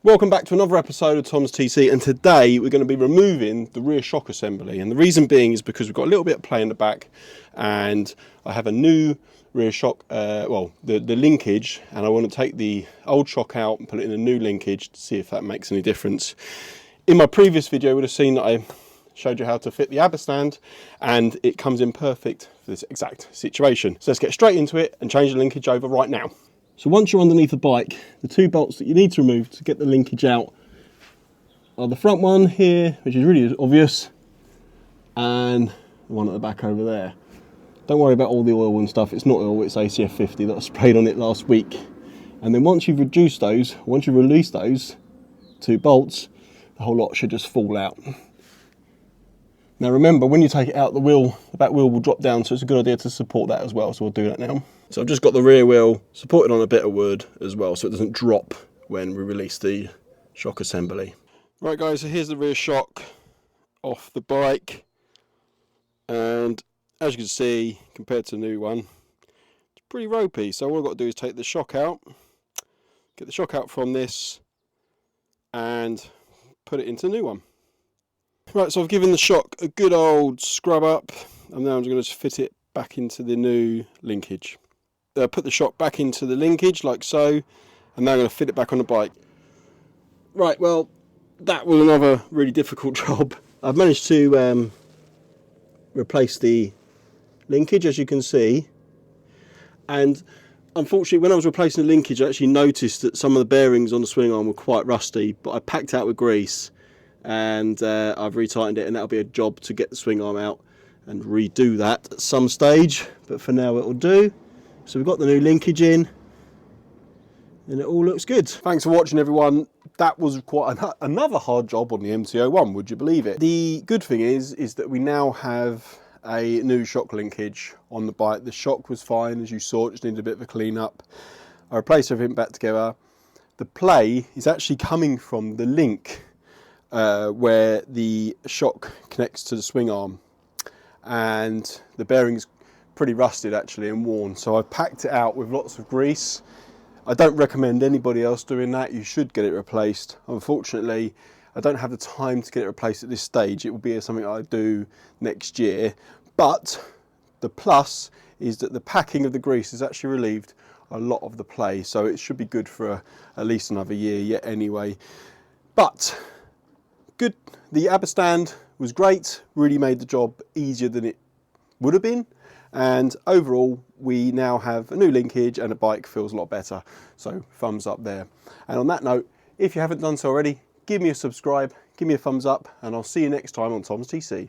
Welcome back to another episode of Tom's TC, and today we're going to be removing the rear shock assembly, and the reason being is because we've got a little bit of play in the back and I have a new rear shock, the linkage, and I want to take the old shock out and put it in a new linkage to see if that makes any difference. In my previous video you would have seen that I showed you how to fit the ABBA stand, and it comes in perfect for this exact situation. So let's get straight into it and change the linkage over right now. So once you're underneath the bike, the two bolts that you need to remove to get the linkage out are the front one here, which is really obvious, and the one at the back over there. Don't worry about all the oil and stuff, it's not oil, it's ACF 50 that I sprayed on it last week. And then once you've reduced those, once you release those two bolts, the whole lot should just fall out. Now remember, when you take it out, the back wheel will drop down, so it's a good idea to support that as well, so we'll do that now. So I've just got the rear wheel supported on a bit of wood as well, so it doesn't drop when we release the shock assembly. Right guys, so here's the rear shock off the bike, and as you can see, compared to the new one, it's pretty ropey. So all I've got to do is take the shock out, get the shock out from this, and put it into the new one. Right, so I've given the shock a good old scrub up, and now I'm just going to fit it back into the new linkage. Put the shock back into the linkage like so, and now I'm going to fit it back on the bike. Right, well, that was another really difficult job. I've managed to replace the linkage, as you can see, and unfortunately when I was replacing the linkage I actually noticed that some of the bearings on the swing arm were quite rusty, but I packed out with grease and I've retightened it, and that'll be a job to get the swing arm out and redo that at some stage, but for now it'll do. So we've got the new linkage in and it all looks good. Thanks for watching everyone. That was quite another hard job on the MT-01, would you believe it? The good thing is that we now have a new shock linkage on the bike. The shock was fine, as you saw, it just needed a bit of a clean up. I replaced everything back together. The play is actually coming from the link where the shock connects to the swing arm, and the bearing's pretty rusted actually and worn, so I've packed it out with lots of grease. I don't recommend anybody else doing that. You should get it replaced. Unfortunately, I don't have the time to get it replaced at this stage. It will be something I do next year, but the plus is that the packing of the grease has actually relieved a lot of the play, so it should be good for at least another year yet anyway. But good, the ABBA stand was great, really made the job easier than it would have been, and overall we now have a new linkage and the bike feels a lot better, so thumbs up there. And on that note, if you haven't done so already, give me a subscribe, give me a thumbs up, and I'll see you next time on Tom's TC.